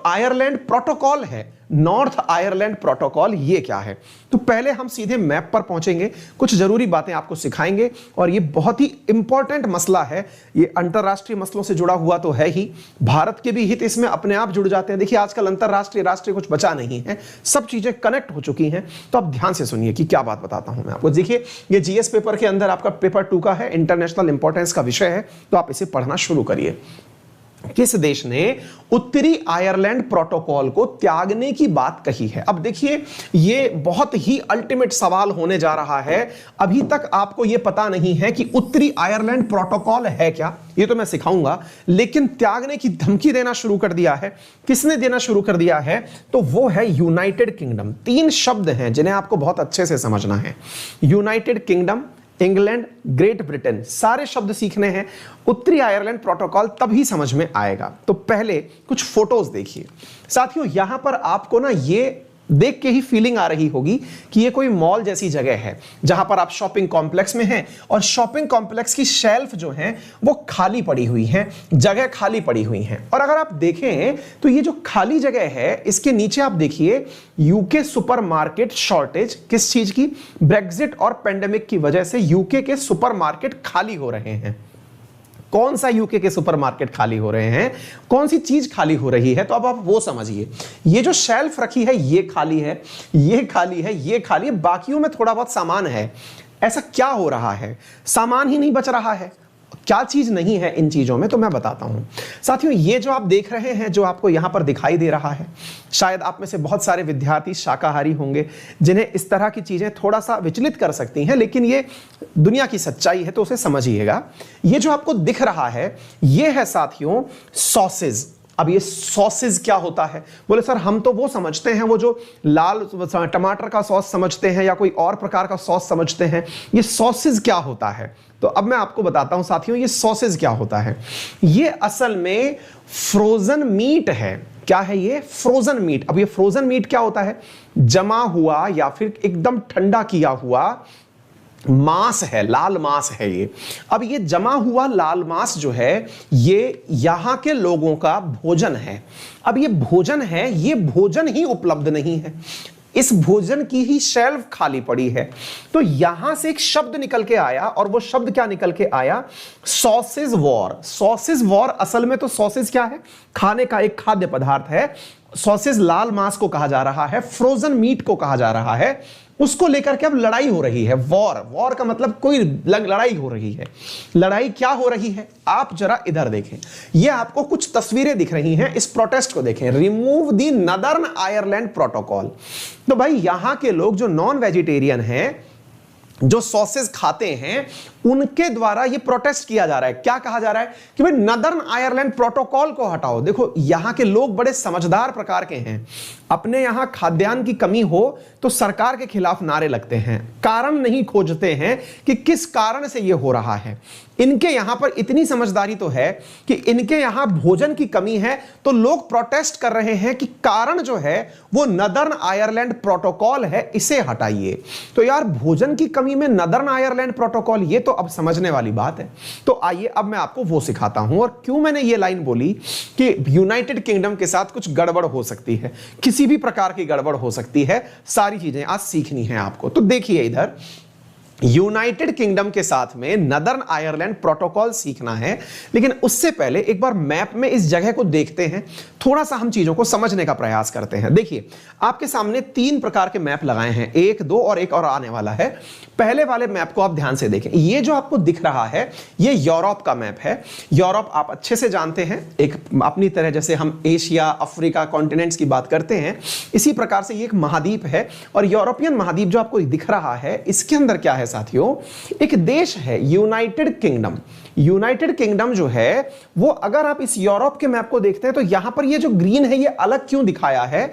Ireland protocol है, north Ireland protocol, ये क्या है? तो पहले हम सीधे मैप पर पहुंचेंगे, कुछ जरूरी बातें आपको सिखाएंगे और ये बहुत ही इंपॉर्टेंट मसला है। ये अंतरराष्ट्रीय मसलों से जुड़ा हुआ तो है ही, भारत के भी हित इसमें अपने आप जुड़ जाते हैं। देखिए आजकल अंतरराष्ट्रीय राष्ट्रीय कुछ बचा नहीं है, सब चीजें कनेक्ट हो चुकी हैं। तो आप ध्यान से सुनिए कि क्या बात बताता हूं मैं आपको। देखिए ये जीएस पेपर के अंदर आपका पेपर 2 का है, इंटरनेशनल इंपॉर्टेंस का विषय है, तो आप इसे पढ़ना शुरू करिए। किस देश ने उत्तरी आयरलैंड प्रोटोकॉल को त्यागने की बात कही है? अब देखिए ये बहुत ही अल्टीमेट सवाल होने जा रहा है। अभी तक आपको ये पता नहीं है कि उत्तरी आयरलैंड प्रोटोकॉल है क्या, ये तो मैं सिखाऊंगा, लेकिन त्यागने की धमकी देना शुरू कर दिया है। किसने देना शुरू कर दिया है? तो वो है यूनाइटेड किंगडम। 3 शब्द हैं जिन्हें आपको बहुत अच्छे से समझना है। United kingdom, England, great Britain, सारे शब्द सीखने हैं। उत्तरी आयरलैंड प्रोटोकॉल तभी समझ में आएगा। तो पहले कुछ फोटोज देखिए साथियों। यहां पर आपको ना ये देख के ही फीलिंग आ रही होगी कि ये कोई मॉल जैसी जगह है जहां पर आप शॉपिंग कॉम्प्लेक्स में हैं और शॉपिंग कॉम्प्लेक्स की शेल्फ जो हैं वो खाली पड़ी हुई हैं, जगह खाली पड़ी हुई हैं। और अगर आप देखें तो ये जो खाली जगह है इसके नीचे आप देखिए यूके सुपरमार्केट शॉर्टेज, किस चीज की? ब्रेग्जिट और पेंडेमिक की वजह से यूके के सुपरमार्केट खाली हो रहे हैं। कौन सा यूके के सुपरमार्केट खाली हो रहे हैं, कौन सी चीज खाली हो रही है? तो अब आप वो समझिए। ये जो शेल्फ रखी है ये खाली है, ये खाली है, ये खाली है, बाकियों में थोड़ा बहुत सामान है। ऐसा क्या हो रहा है? सामान ही नहीं बच रहा है। क्या चीज नहीं है इन चीजों में? तो मैं बताता हूं साथियों। ये जो आप देख रहे हैं, जो आपको यहां पर दिखाई दे रहा है, शायद आप में से बहुत सारे विद्यार्थी शाकाहारी होंगे जिन्हें इस तरह की चीजें थोड़ा सा विचलित कर सकती हैं, लेकिन ये दुनिया की सच्चाई है तो उसे समझिएगा। ये जो आपको दिख रहा है ये है साथियों सॉसेज। अब ये सॉसेज क्या होता है? बोले सर हम तो वो समझते हैं, वो जो लाल टमाटर का सॉस समझते हैं या कोई और प्रकार का सॉस समझते हैं। ये सॉसेज क्या होता है? तो अब मैं आपको बताता हूं साथियों ये सॉसेज क्या होता है। ये असल में फ्रोजन मीट है। क्या है ये? Frozen meat. अब ये फ्रोजन मीट क्या होता है? जमा हुआ या फिर एकदम ठंडा किया हुआ मांस है, लाल मांस है ये। अब ये जमा हुआ लाल मांस जो है ये यहां के लोगों का भोजन है। अब ये भोजन है, ये भोजन ही उपलब्ध नहीं है, इस भोजन की ही शेल्फ खाली पड़ी है। तो यहां से एक शब्द निकल के आया और वो शब्द क्या निकल के आया? Sausage war. सॉसेज वॉर, असल में तो सॉसेज क्या है? खाने का एक खाद्य पदार्थ है। सॉसेज लाल मांस को कहा जा रहा है, फ्रोजन मीट को कहा जा रहा है। उसको लेकर के अब लड़ाई हो रही है। वॉर, वॉर का मतलब कोई लड़ाई हो रही है। लड़ाई क्या हो रही है? आप जरा इधर देखें, ये आपको कुछ तस्वीरें दिख रही हैं, इस प्रोटेस्ट को देखें। Remove the northern Ireland protocol. तो भाई यहां के लोग जो नॉन वेजिटेरियन हैं, जो सॉसेज खाते हैं, उनके द्वारा ये प्रोटेस्ट किया जा रहा है। क्या कहा जा रहा है? कि भाई नदर्न आयरलैंड प्रोटोकॉल को हटाओ। देखो यहां के लोग बड़े समझदार प्रकार के हैं। अपने यहां खाद्यान्न की कमी हो तो सरकार के खिलाफ नारे लगते हैं, कारण नहीं खोजते हैं कि किस कारण से यह हो रहा है। इनके यहां पर इतनी समझदारी तो है कि इनके यहां भोजन की कमी है तो लोग प्रोटेस्ट कर रहे हैं कि कारण जो है वो नदर्न आयरलैंड प्रोटोकॉल है, इसे हटाइए। तो यार भोजन की कमी में नदर्न आयरलैंड प्रोटोकॉल, ये तो अब समझने वाली बात है। तो आइए अब मैं आपको वो सिखाता हूं। और क्यों मैंने ये लाइन बोली कि यूनाइटेड किंगडम के साथ कुछ गड़बड़ हो सकती है, किसी भी प्रकार की गड़बड़ हो सकती है, सारी चीजें आज सीखनी है आपको। तो देखिए इधर यूनाइटेड किंगडम के साथ में नदर्न आयरलैंड प्रोटोकॉल सीखना है, लेकिन उससे पहले एक बार मैप में इस जगह को देखते हैं, थोड़ा सा हम चीजों को समझने का प्रयास करते हैं। देखिए आपके सामने 3 प्रकार के मैप लगाए हैं, 1, 2 और एक और आने वाला है। पहले वाले मैप को आप ध्यान से देखें। ये जो आपको दिख रहा है ये यूरोप का मैप है। यूरोप आप अच्छे से जानते हैं, एक अपनी तरह जैसे हम एशिया, अफ्रीका कॉन्टिनेंट्स की बात करते हैं, इसी प्रकार से ये एक महाद्वीप है। और यूरोपियन महाद्वीप जो आपको दिख रहा है, इसके अंदर क्या है साथियों? एक देश है यूनाइटेड किंगडम। यूनाइटेड किंगडम जो है वो, अगर आप इस यूरोप के मैप को देखते हैं तो यहां पर ये जो ग्रीन है ये अलग क्यों दिखाया है?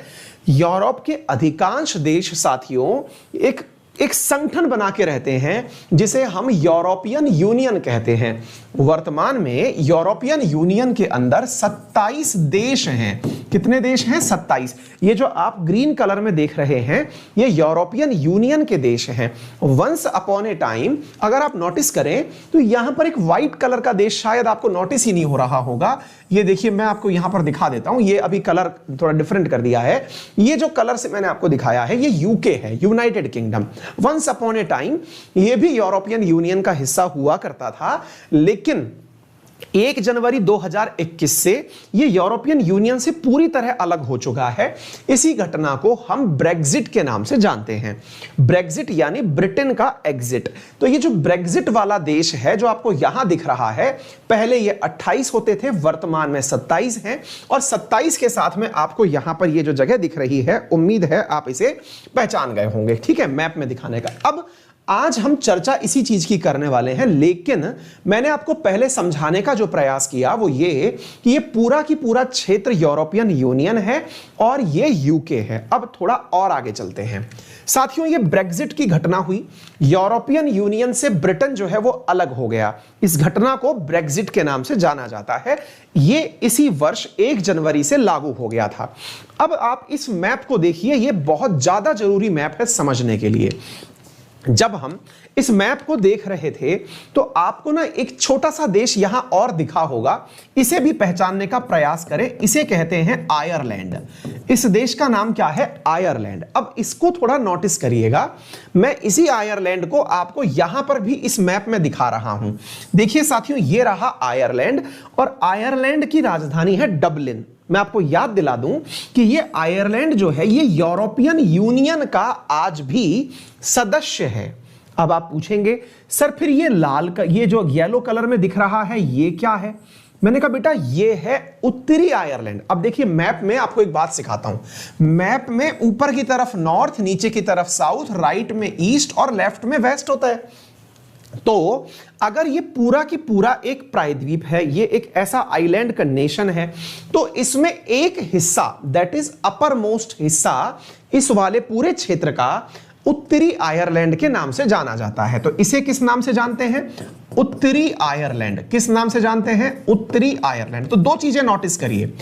यूरोप के अधिकांश देश साथियों एक संगठन बना के रहते हैं जिसे हम यूरोपियन यूनियन कहते हैं। वर्तमान में यूरोपियन यूनियन के अंदर 27 देश हैं। कितने देश हैं? 27। ये जो आप ग्रीन कलर में देख रहे हैं ये यूरोपियन यूनियन के देश हैं। वंस अपॉन ए टाइम अगर आप नोटिस करें तो यहां पर एक व्हाइट कलर का देश शायद आपको नोटिस ही नहीं हो रहा होगा। ये देखिए, मैं आपको यहां पर दिखा देता हूं, ये अभी कलर थोड़ा डिफरेंट कर दिया है। ये जो कलर से मैंने आपको दिखाया है ये यूके है, United Kingdom. Once upon a time ये भी यूरोपियन यूनियन का हिस्सा हुआ करता था, लेकिन 1 जनवरी 2021 से ये यूरोपियन यूनियन से पूरी तरह अलग हो चुका है। इसी घटना को हम ब्रेग्जिट के नाम से जानते हैं। ब्रेग्जिट यानी ब्रिटेन का एग्जिट। तो ये जो ब्रेग्जिट वाला देश है जो आपको यहां दिख रहा है, पहले ये 28 होते थे, वर्तमान में 27 हैं। और 27 के साथ में आपको यहां पर ये जो जगह दिख रही है, उम्मीद है आप इसे पहचान गए होंगे। ठीक है, मैप में दिखाने का। अब आज हम चर्चा इसी चीज की करने वाले हैं, लेकिन मैंने आपको पहले समझाने का जो प्रयास किया वो ये कि ये पूरा की पूरा क्षेत्र यूरोपियन यूनियन है और ये यूके है। अब थोड़ा और आगे चलते हैं साथियों। ये ब्रेग्जिट की घटना हुई, यूरोपियन यूनियन से ब्रिटेन जो है वो अलग हो गया। इस घटना को ब्रेग्जिट के नाम से जाना जाता है। ये इसी वर्ष 1 जनवरी से लागू हो गया था। अब आप इस मैप को देखिए, ये बहुत ज्यादा जरूरी मैप है समझने के लिए। जब हम इस मैप को देख रहे थे तो आपको ना एक छोटा सा देश यहां और दिखा होगा, इसे भी पहचानने का प्रयास करें। इसे कहते हैं आयरलैंड। इस देश का नाम क्या है? आयरलैंड। अब इसको थोड़ा नोटिस करिएगा, मैं इसी आयरलैंड को आपको यहां पर भी इस मैप में दिखा रहा हूं। देखिए साथियों, ये रहा आयरलैंड और आयरलैंड की राजधानी है डबलिन। मैं आपको याद दिला दूं कि ये आयरलैंड जो है ये यूरोपियन यूनियन का आज भी सदस्य है। अब आप पूछेंगे सर फिर ये लाल का, ये जो येलो कलर में दिख रहा है ये क्या है? मैंने कहा बेटा ये है उत्तरी आयरलैंड। अब देखिए मैप में आपको एक बात सिखाता हूं। मैप में ऊपर की तरफ नॉर्थ, नीचे की तरफ साउथ, राइट में ईस्ट और लेफ्ट में वेस्ट होता है। तो अगर ये पूरा की पूरा एक प्रायद्वीप है, ये एक ऐसा आइलैंड का नेशन है, तो इसमें एक हिस्सा दैट इज अपर मोस्ट हिस्सा इस वाले पूरे क्षेत्र का उत्तरी आयरलैंड के नाम से जाना जाता है। तो इसे किस नाम से जानते हैं? उत्तरी आयरलैंड। किस नाम से जानते हैं? उत्तरी आयरलैंड। तो दो चीजें नोटिस करिए,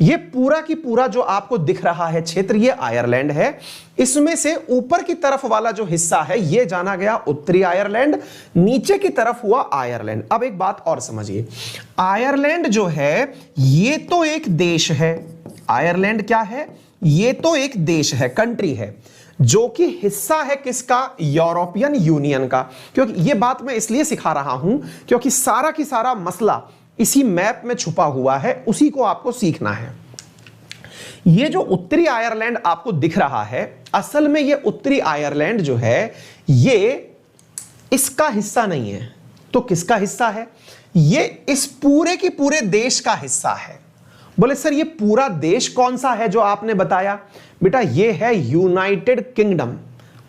ये पूरा की पूरा जो आपको दिख रहा है क्षेत्र ये आयरलैंड है। इसमें से ऊपर की तरफ वाला जो हिस्सा है ये जाना गया उत्तरी आयरलैंड, नीचे की तरफ हुआ आयरलैंड। अब एक बात और समझिए, आयरलैंड जो है ये तो एक देश है। आयरलैंड क्या है? ये तो एक देश है, कंट्री है, जो कि हिस्सा है किसका? यूरोपियन यूनियन का। क्योंकि यह बात मैं इसलिए सिखा रहा हूं क्योंकि सारा की सारा मसला इसी मैप में छुपा हुआ है, उसी को आपको सीखना है। ये जो उत्तरी आयरलैंड आपको दिख रहा है, असल में ये उत्तरी आयरलैंड जो है ये इसका हिस्सा नहीं है। तो किसका हिस्सा है? ये इस पूरे की पूरे देश का हिस्सा है। बोले सर ये पूरा देश कौन सा है जो आपने बताया? बेटा ये है यूनाइटेड किंगडम।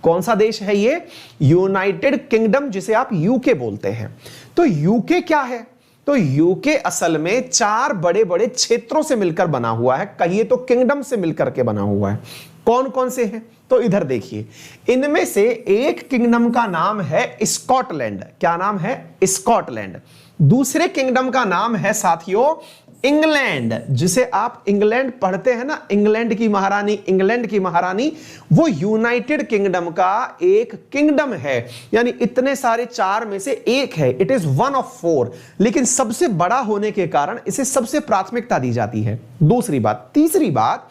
कौन सा देश है ये? यूनाइटेड किंगडम, जिसे आप यूके बोलते हैं। तो यूके क्या है? तो यूके असल में 4 बड़े बड़े क्षेत्रों से मिलकर बना हुआ है, कहिए तो किंगडम से मिलकर के बना हुआ है। कौन कौन से हैं? तो इधर देखिए, इनमें से एक किंगडम का नाम है स्कॉटलैंड। क्या नाम है? स्कॉटलैंड। दूसरे किंगडम का नाम है साथियों इंग्लैंड, जिसे आप इंग्लैंड पढ़ते हैं ना, इंग्लैंड की महारानी, इंग्लैंड की महारानी, वो यूनाइटेड किंगडम का एक किंगडम है। यानी इतने सारे 4 में से एक है, इट इज 1 of 4, लेकिन सबसे बड़ा होने के कारण इसे सबसे प्राथमिकता दी जाती है। दूसरी बात। तीसरी बात,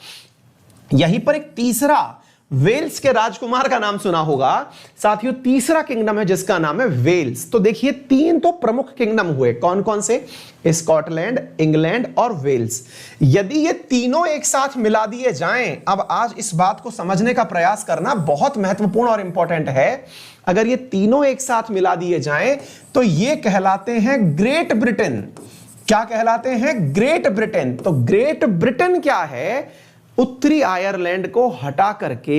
यहीं पर एक तीसरा वेल्स के राजकुमार का नाम सुना होगा साथियों। तीसरा किंगडम है जिसका नाम है वेल्स। तो देखिए 3 तो प्रमुख किंगडम हुए, कौन कौन से? स्कॉटलैंड, इंग्लैंड और वेल्स। यदि ये तीनों एक साथ मिला दिए जाएं, अब आज इस बात को समझने का प्रयास करना बहुत महत्वपूर्ण और इंपॉर्टेंट है। अगर ये तीनों एक साथ मिला दिए जाएं तो ये कहलाते हैं ग्रेट ब्रिटेन। क्या कहलाते हैं? Great Britain. तो ग्रेट ब्रिटेन क्या है? उत्तरी आयरलैंड को हटा करके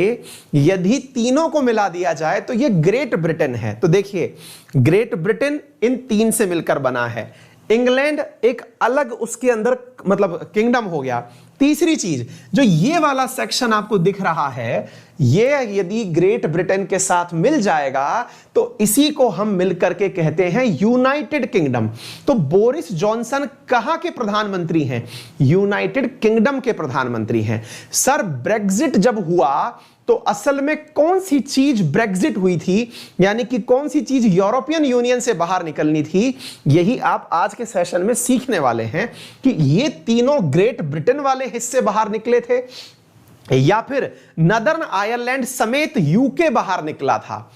यदि तीनों को मिला दिया जाए तो यह ग्रेट ब्रिटेन है। तो देखिए ग्रेट ब्रिटेन इन 3 से मिलकर बना है। इंग्लैंड एक अलग उसके अंदर मतलब किंगडम हो गया। तीसरी चीज, जो ये वाला सेक्शन आपको दिख रहा है, ये यदि ग्रेट ब्रिटेन के साथ मिल जाएगा तो इसी को हम मिलकर के कहते हैं यूनाइटेड किंगडम। तो बोरिस जॉनसन कहां के प्रधानमंत्री हैं? यूनाइटेड किंगडम के प्रधानमंत्री हैं। सर ब्रेग्जिट जब हुआ तो असल में कौन सी चीज ब्रेग्जिट हुई थी, यानी कि कौन सी चीज यूरोपियन यूनियन से बाहर निकलनी थी, यही आप आज के सेशन में सीखने वाले हैं कि ये तीनों ग्रेट ब्रिटेन वाले हिस्से बाहर निकले थे या फिर नदर्न आयरलैंड समेत यूके बाहर निकला था।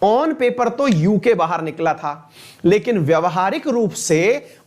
ऑन पेपर तो यूके बाहर निकला था, लेकिन व्यवहारिक रूप से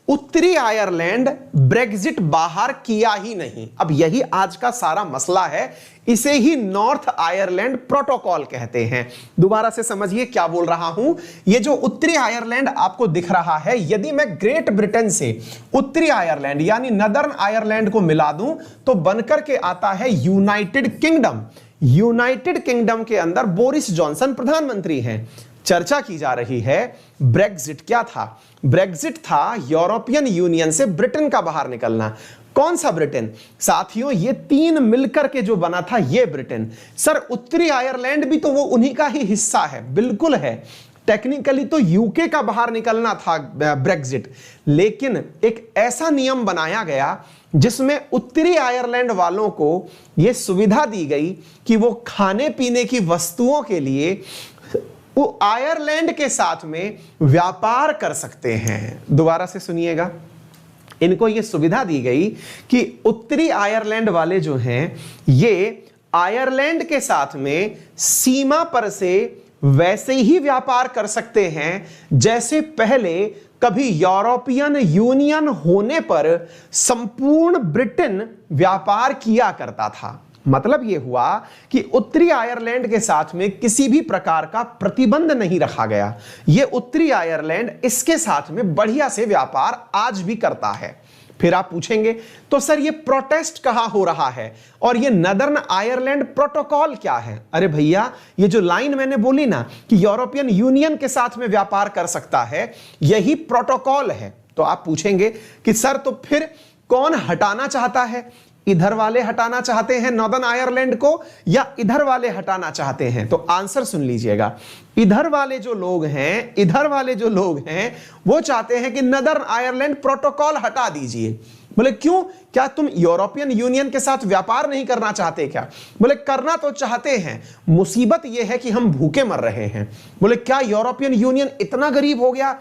उत्तरी आयरलैंड ब्रेग्जिट बाहर किया ही नहीं। अब यही आज का सारा मसला है, इसे ही नॉर्थ आयरलैंड प्रोटोकॉल कहते हैं। दोबारा से समझिए क्या बोल रहा हूं। ये जो उत्तरी आयरलैंड आपको दिख रहा है, यदि मैं ग्रेट ब्रिटेन से उत्तरी आयरलैंड यानी नदर्न आयरलैंड को मिला दूं तो बनकर के आता है यूनाइटेड किंगडम। यूनाइटेड किंगडम के अंदर बोरिस जॉनसन प्रधानमंत्री हैं। चर्चा की जा रही है ब्रेग्जिट क्या था? ब्रेग्जिट था यूरोपियन यूनियन से ब्रिटेन का बाहर निकलना। कौन सा ब्रिटेन? साथियों ये तीन मिलकर के जो बना था ये ब्रिटेन। सर उत्तरी आयरलैंड भी तो वो उन्हीं का ही हिस्सा है, बिल्कुल है। टेक्निकली तो यूके का बाहर निकलना था ब्रेग्जिट, लेकिन एक ऐसा नियम बनाया गया जिसमें उत्तरी आयरलैंड वालों को यह सुविधा दी गई कि वो खाने पीने की वस्तुओं के लिए वो आयरलैंड के साथ में व्यापार कर सकते हैं। दोबारा से सुनिएगा, इनको यह सुविधा दी गई कि उत्तरी आयरलैंड वाले जो हैं ये आयरलैंड के साथ में सीमा पर से वैसे ही व्यापार कर सकते हैं जैसे पहले कभी यूरोपियन यूनियन होने पर संपूर्ण ब्रिटेन व्यापार किया करता था। मतलब यह हुआ कि उत्तरी आयरलैंड के साथ में किसी भी प्रकार का प्रतिबंध नहीं रखा गया। यह उत्तरी आयरलैंड इसके साथ में बढ़िया से व्यापार आज भी करता है। फिर आप पूछेंगे तो सर ये प्रोटेस्ट कहां हो रहा है और ये नदर्न आयरलैंड प्रोटोकॉल क्या है? अरे भैया ये जो लाइन मैंने बोली ना कि यूरोपियन यूनियन के साथ में व्यापार कर सकता है, यही प्रोटोकॉल है। तो आप पूछेंगे कि सर तो फिर कौन हटाना चाहता है? इधर वाले हटाना चाहते हैं नॉर्दर्न आयरलैंड को या इधर वाले हटाना चाहते हैं? तो आंसर सुन लीजिएगा, इधर वाले जो लोग हैं वो चाहते हैं कि नॉर्दर्न आयरलैंड प्रोटोकॉल हटा दीजिए। बोले क्यों? क्या तुम यूरोपियन यूनियन के साथ व्यापार नहीं करना चाहते क्या? बोले करना तो चाहते हैं, मुसीबत यह है कि हम भूखे मर रहे हैं। बोले क्या यूरोपियन यूनियन इतना गरीब हो गया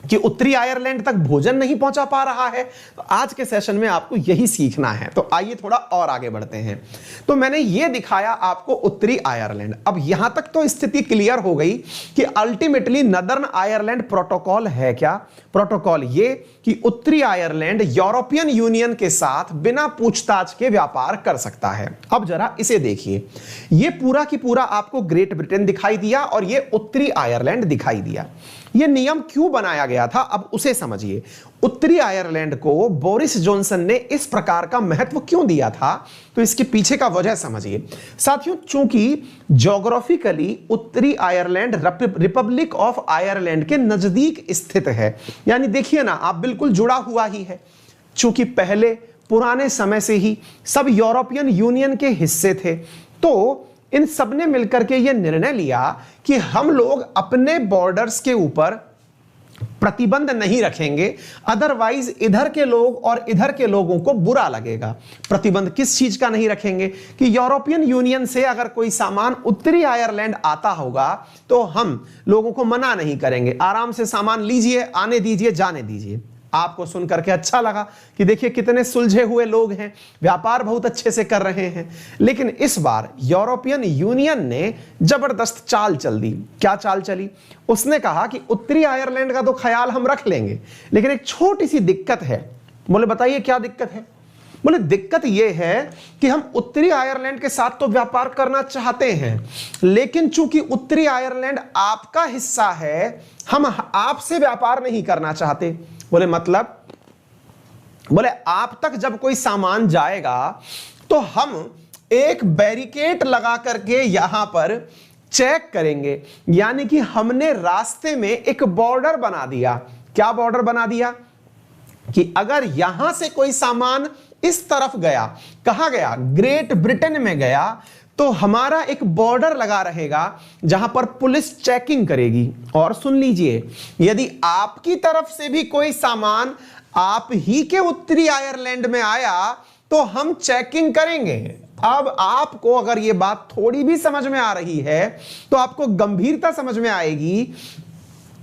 कि उत्तरी आयरलैंड तक भोजन नहीं पहुंचा पा रहा है? तो आज के सेशन में आपको यही सीखना है। तो आइए थोड़ा और आगे बढ़ते हैं। तो मैंने यह दिखाया आपको उत्तरी आयरलैंड। अब यहां तक तो स्थिति क्लियर हो गई कि अल्टीमेटली नदर्न आयरलैंड प्रोटोकॉल है क्या? प्रोटोकॉल ये कि उत्तरी आयरलैंड यूरोपियन यूनियन के साथ बिना पूछताछ के व्यापार कर सकता है। अब जरा इसे देखिए, यह पूरा की पूरा आपको ग्रेट ब्रिटेन दिखाई दिया और यह उत्तरी आयरलैंड दिखाई दिया। यह नियम क्यों बनाया गया था अब उसे समझिए। उत्तरी आयरलैंड को बोरिस जॉनसन ने इस प्रकार का महत्व क्यों दिया था, तो इसके पीछे का वजह समझिए। साथियों चूंकि ज्योग्राफिकली उत्तरी आयरलैंड रिपब्लिक ऑफ आयरलैंड के नजदीक स्थित है, यानी देखिए ना आप बिल्कुल जुड़ा हुआ ही है। चूंकि पहले पुराने समय से ही सब यूरोपियन यूनियन के हिस्से थे, तो इन सब ने मिलकर के यह निर्णय लिया कि हम लोग अपने बॉर्डर्स के ऊपर प्रतिबंध नहीं रखेंगे, अदरवाइज इधर के लोग और इधर के लोगों को बुरा लगेगा। प्रतिबंध किस चीज का नहीं रखेंगे कि यूरोपियन यूनियन से अगर कोई सामान उत्तरी आयरलैंड आता होगा तो हम लोगों को मना नहीं करेंगे, आराम से सामान लीजिए, आने दीजिए, जाने दीजिए। आपको सुनकर के अच्छा लगा कि देखिए कितने सुलझे हुए लोग हैं, व्यापार बहुत अच्छे से कर रहे हैं। लेकिन इस बार यूरोपियन यूनियन ने जबरदस्त चाल चल दी। क्या चाल चली? उसने कहा कि उत्तरी आयरलैंड का तो ख्याल हम रख लेंगे, लेकिन एक छोटी सी दिक्कत है। बोले बताइए क्या दिक्कत है? बोले दिक्कत यह है कि हम उत्तरी आयरलैंड के साथ तो व्यापार करना चाहते हैं, लेकिन चूंकि उत्तरी आयरलैंड आपका हिस्सा है, हम आपसे व्यापार नहीं करना चाहते। बोले मतलब? बोले आप तक जब कोई सामान जाएगा तो हम एक बैरिकेड लगा करके यहां पर चेक करेंगे, यानी कि हमने रास्ते में एक बॉर्डर बना दिया। क्या बॉर्डर बना दिया? कि अगर यहां से कोई सामान इस तरफ गया, कहां गया? ग्रेट ब्रिटेन में गया, तो हमारा एक बॉर्डर लगा रहेगा जहां पर पुलिस चेकिंग करेगी। और सुन लीजिए, यदि आपकी तरफ से भी कोई सामान आप ही के उत्तरी आयरलैंड में आया तो हम चेकिंग करेंगे। अब आपको अगर यह बात थोड़ी भी समझ में आ रही है तो आपको गंभीरता समझ में आएगी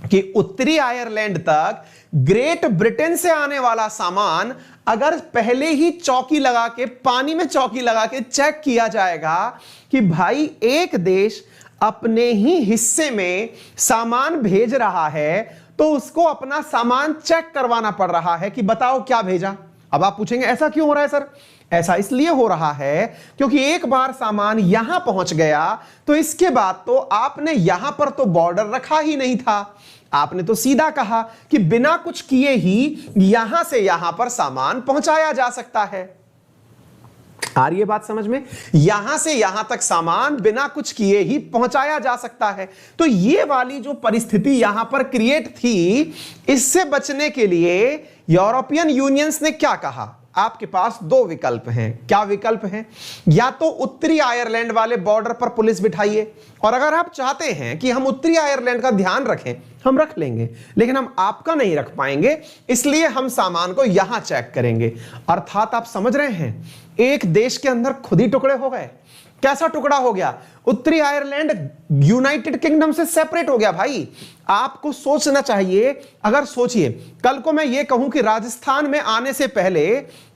कि उत्तरी आयरलैंड तक ग्रेट ब्रिटेन से आने वाला सामान अगर पहले ही चौकी लगा के, पानी में चौकी लगा के चेक किया जाएगा कि भाई एक देश अपने ही हिस्से में सामान भेज रहा है, तो उसको अपना सामान चेक करवाना पड़ रहा है कि बताओ क्या भेजा। अब आप पूछेंगे ऐसा क्यों हो रहा है सर? ऐसा इसलिए हो रहा है क्योंकि एक बार सामान यहां पहुंच गया तो इसके बाद तो आपने यहां पर तो बॉर्डर रखा ही नहीं था। आपने तो सीधा कहा कि बिना कुछ किए ही यहां से यहां पर सामान पहुंचाया जा सकता है। आ रही है बात समझ में? यहां से यहां तक सामान बिना कुछ किए ही पहुंचाया जा सकता है। तो ये वाली जो परिस्थिति यहां पर क्रिएट थी, इससे बचने के लिए यूरोपियन यूनियंस ने क्या कहा? आपके पास दो विकल्प हैं। क्या विकल्प हैं? या तो उत्तरी आयरलैंड वाले बॉर्डर पर पुलिस बिठाइए, और अगर आप चाहते हैं कि हम उत्तरी आयरलैंड का ध्यान रखें, हम रख लेंगे, लेकिन हम आपका नहीं रख पाएंगे, इसलिए हम सामान को यहां चेक करेंगे। अर्थात आप समझ रहे हैं, एक देश के अंदर खुद ही टुकड़े हो गए। कैसा टुकड़ा हो गया? उत्तरी आयरलैंड यूनाइटेड किंगडम से सेपरेट हो गया। भाई आपको सोचना चाहिए। अगर सोचिए, कल को मैं ये कहूं कि राजस्थान में आने से पहले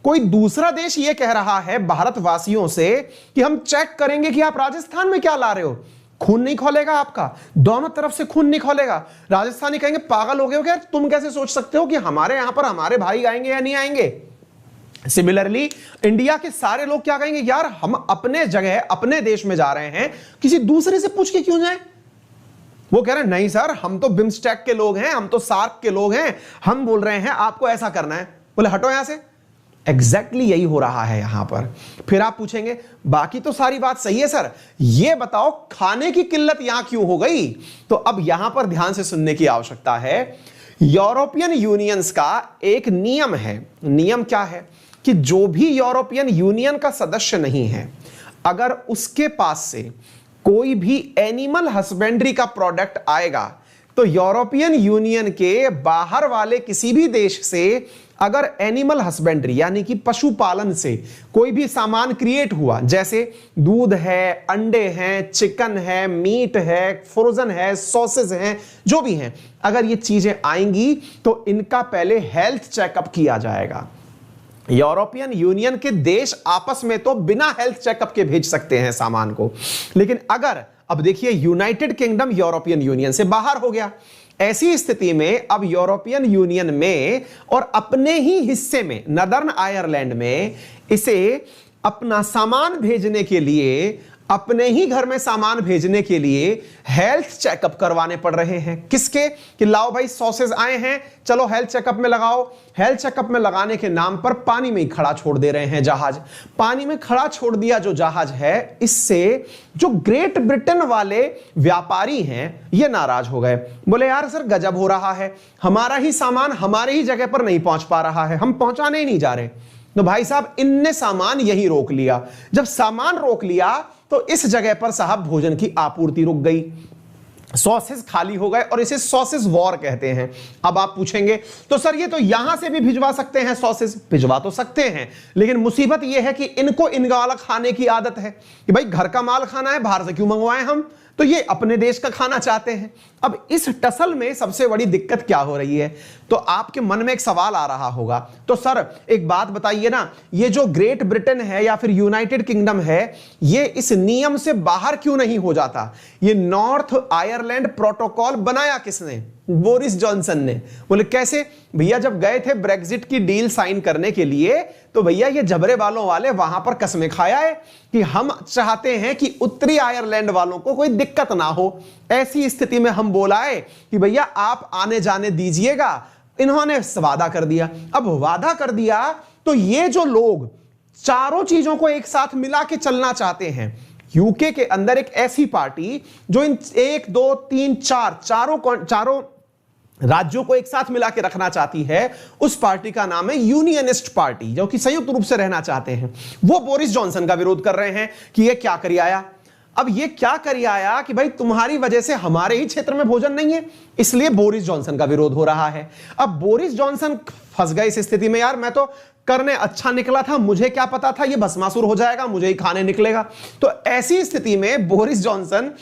कोई दूसरा देश ये कह रहा है भारतवासियों से कि हम चेक करेंगे कि आप राजस्थान में क्या ला रहे हो, खून नहीं खोलेगा आपका, दोनों तरफ से खून नहीं खोलेगा। राजस्थानी कहेंगे पागल हो गए हो क्या, तुम कैसे सोच सकते हो कि हमारे यहां पर हमारे भाई आएंगे या नहीं आएंगे। सिमिलरली इंडिया के सारे लोग क्या कहेंगे, यार हम अपने जगह अपने देश में जा रहे हैं, किसी दूसरे से पूछ के क्यों जाएं। वो कह रहे हैं नहीं सर, हम तो बिम्स्टेक के लोग हैं, हम तो सार्क के लोग हैं, हम बोल रहे हैं आपको ऐसा करना है। बोले हटो यहां से। एग्जैक्टली यही हो रहा है यहां पर। फिर आप पूछेंगे बाकी तो सारी बात सही है सर, ये बताओ खाने की किल्लत यहां क्यों हो गई। तो अब यहां पर ध्यान से सुनने की आवश्यकता है। यूरोपियन यूनियंस का एक नियम है। नियम क्या है कि जो भी यूरोपियन यूनियन का सदस्य नहीं है, अगर उसके पास से कोई भी एनिमल हस्बेंड्री का प्रोडक्ट आएगा, तो यूरोपियन यूनियन के बाहर वाले किसी भी देश से अगर एनिमल हस्बेंड्री यानी कि पशुपालन से कोई भी सामान क्रिएट हुआ, जैसे दूध है, अंडे हैं, चिकन है, मीट है, फ्रोजन है, सॉसेज हैं, जो भी हैं, अगर ये चीजें आएंगी तो इनका पहले हेल्थ चेकअप किया जाएगा। यूरोपियन यूनियन के देश आपस में तो बिना हेल्थ चेकअप के भेज सकते हैं सामान को, लेकिन अगर अब देखिए यूनाइटेड किंगडम यूरोपियन यूनियन से बाहर हो गया, ऐसी स्थिति में अब यूरोपियन यूनियन में और अपने ही हिस्से में नदर्न आयरलैंड में इसे अपना सामान भेजने के लिए, अपने ही घर में सामान भेजने के लिए हेल्थ चेकअप करवाने पड़ रहे हैं। किसके? कि लाओ भाई सॉसेज आए हैं, चलो हेल्थ चेकअप में लगाओ। हेल्थ चेकअप में लगाने के नाम पर पानी में ही खड़ा छोड़ दे रहे हैं जहाज। पानी में खड़ा छोड़ दिया जो जहाज है, इससे जो ग्रेट ब्रिटेन वाले व्यापारी हैं ये नाराज हो गए। बोले यार सर गजब हो रहा है, हमारा ही सामान हमारे ही जगह पर नहीं पहुंच पा रहा है, हम पहुंचाने ही नहीं जा रहे। तो भाई साहब इनने सामान यही रोक लिया। जब सामान रोक लिया तो इस जगह पर साहब भोजन की आपूर्ति रुक गई, सॉसेस खाली हो गए, और इसे सॉसेस वॉर कहते हैं। अब आप पूछेंगे तो सर ये तो यहां से भी भिजवा सकते हैं सॉसेस। भिजवा तो सकते हैं, लेकिन मुसीबत यह है कि इनको इनका वाला खाने की आदत है कि भाई घर का माल खाना है, बाहर से क्यों मंगवाएं हम, तो ये अपने देश का खाना चाहते हैं। अब इस टसल में सबसे बड़ी दिक्कत क्या हो रही है, तो आपके मन में एक सवाल आ रहा होगा, तो सर एक बात बताइए ना, ये जो ग्रेट ब्रिटेन है या फिर यूनाइटेड किंगडम है, ये इस नियम से बाहर क्यों नहीं हो जाता। ये नॉर्थ आयरलैंड प्रोटोकॉल बनाया किसने? बोरिस जॉनसन ने। बोले कैसे? भैया जब गए थे ब्रेग्जिट की डील साइन करने के लिए, तो भैया ये जबरे वालों वाले वहां पर कस्में खाया है कि हम चाहते हैं कि उत्तरी आयरलैंड वालों को कोई दिक्कत ना हो। ऐसी स्थिति में हम बोलाए कि भैया आप आने जाने दीजिएगा। इन्होंने वादा कर दिया। अब वादा कर दिया तो ये जो लोग चारों चीजों को एक साथ मिला के चलना चाहते हैं, यूके के अंदर एक ऐसी पार्टी जो इन 1 2 3 4 चारों राज्यों को एक साथ मिला के रखना चाहती है, उस पार्टी का नाम है यूनियनिस्ट पार्टी, जो कि संयुक्त रूप से रहना चाहते हैं। वो बोरिस जॉनसन का विरोध कर रहे हैं कि ये क्या करी आया। अब ये क्या करी आया कि भाई तुम्हारी वजह से हमारे ही क्षेत्र में भोजन नहीं है, इसलिए बोरिस जॉनसन का विरोध हो रहा है। अब बोरिस जॉनसन फंस गए इस स्थिति में, यार मैं तो करने अच्छा निकला था, मुझे क्या पता था ये भस्मासुर हो जाएगा, मुझे ही खाने निकलेगा। तो ऐसी स्थिति में बोरिस जॉनसन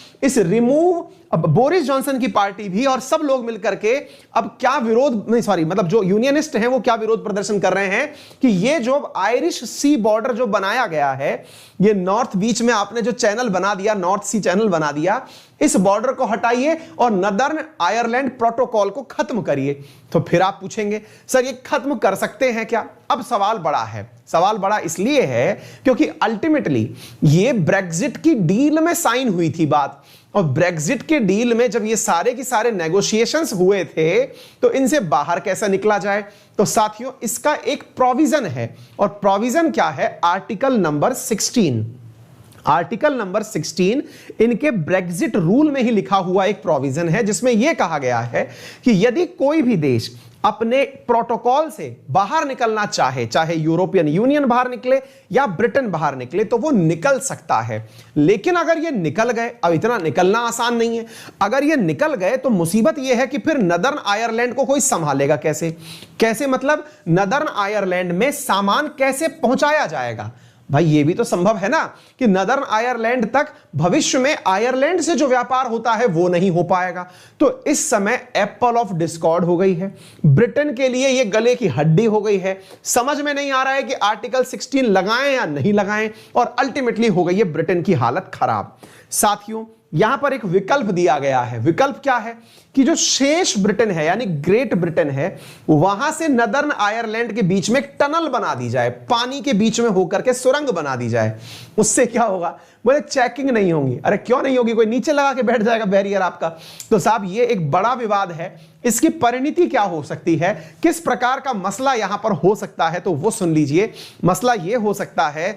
अब बोरिस जॉनसन की पार्टी भी और सब लोग मिलकर के अब क्या विरोध नहीं, सॉरी मतलब जो यूनियनिस्ट हैं वो क्या विरोध प्रदर्शन कर रहे हैं कि ये जो आयरिश सी बॉर्डर जो बनाया गया है, ये नॉर्थ बीच में आपने जो चैनल बना दिया, नॉर्थ सी चैनल बना दिया, इस बॉर्डर को हटाइए और नदर्न आयरलैंड प्रोटोकॉल को खत्म करिए। तो फिर आप पूछेंगे सर ये खत्म कर सकते हैं क्या? अब सवाल बड़ा है। सवाल बड़ा इसलिए है क्योंकि अल्टीमेटली ये ब्रेग्जिट की डील में साइन हुई थी बात, और ब्रेग्जिट के डील में जब ये सारे के सारे नेगोशिएशंस हुए थे तो इनसे बाहर कैसे निकला जाए। तो साथियों इसका एक प्रोविजन है, और प्रोविजन क्या है? Article number 16। आर्टिकल नंबर 16 इनके ब्रेग्जिट रूल में ही लिखा हुआ एक प्रोविजन है, जिसमें यह कहा गया है कि यदि कोई भी देश अपने प्रोटोकॉल से बाहर निकलना चाहे, चाहे यूरोपियन यूनियन बाहर निकले या ब्रिटेन बाहर निकले, तो वो निकल सकता है। लेकिन अगर ये निकल गए, अब इतना निकलना आसान नहीं है, अगर ये निकल गए तो मुसीबत ये है कि फिर नदर्न आयरलैंड को कोई संभालेगा कैसे? कैसे मतलब नदर्न आयरलैंड में सामान कैसे पहुंचाया जाएगा? भाई ये भी तो संभव है ना कि नदर्न आयरलैंड तक भविष्य में आयरलैंड से जो व्यापार होता है वो नहीं हो पाएगा। तो इस समय एप्पल ऑफ डिस्कॉर्ड हो गई है, ब्रिटेन के लिए ये गले की हड्डी हो गई है। समझ में नहीं आ रहा है कि आर्टिकल 16 लगाएं या नहीं लगाएं, और अल्टीमेटली हो गई है ब्रिटेन की हालत खराब। साथियों यहां पर एक विकल्प दिया गया है। विकल्प क्या है कि जो शेष ब्रिटेन है यानी ग्रेट ब्रिटेन है, वहां से नदर्न आयरलैंड के बीच में एक टनल बना दी जाए, पानी के बीच में होकर के सुरंग बना दी जाए। उससे क्या होगा? बोले चेकिंग नहीं होगी। अरे क्यों नहीं होगी? कोई नीचे लगा के बैठ जाएगा बैरियर आपका। तो साहब ये एक बड़ा विवाद है, इसकी परिणति क्या हो सकती है, किस प्रकार का मसला यहां पर हो सकता है, तो वो सुन लीजिए। मसला ये हो सकता है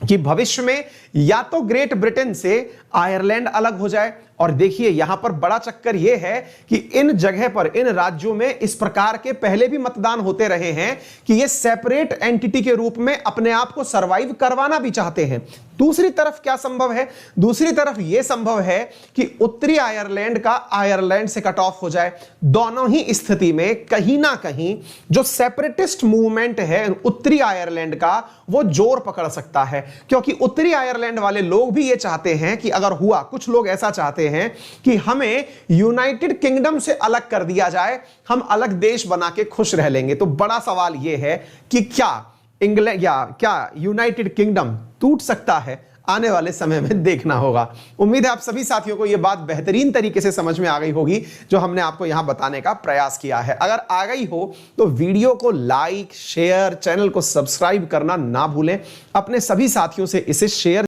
कि भविष्य में या तो ग्रेट ब्रिटेन से आयरलैंड अलग हो जाए, और देखिए यहां पर बड़ा चक्कर यह है कि इन जगह पर, इन राज्यों में इस प्रकार के पहले भी मतदान होते रहे हैं कि ये सेपरेट एंटिटी के रूप में अपने आप को सरवाइव करवाना भी चाहते हैं। दूसरी तरफ क्या संभव है? दूसरी तरफ यह संभव है कि उत्तरी आयरलैंड का आयरलैंड से कट ऑफ हो जाए। दोनों ही स्थिति में कहीं ना कहीं जो सेपरेटिस्ट मूवमेंट है उत्तरी आयरलैंड का, वो जोर पकड़ सकता है, क्योंकि उत्तरी आयरलैंड वाले लोग भी ये चाहते हैं कि अगर हुआ, कुछ लोग ऐसा चाहते हैं कि हमें यूनाइटेड किंगडम से अलग कर दिया जाए, हम अलग देश बना के खुश रह लेंगे। तो बड़ा सवाल यह है कि क्या इंग्लैंड या क्या यूनाइटेड किंगडम टूट सकता है? आने वाले समय में देखना होगा। उम्मीद है आप सभी साथियों को यह बात बेहतरीन तरीके से समझ में आ गई होगी जो हमने आपको यहां बताने का प्रयास किया है। अगर आ गई हो तो वीडियो को लाइक, शेयर, चैनल को सब्सक्राइब करना ना भूलें। अपने सभी साथियों से इसे शेयर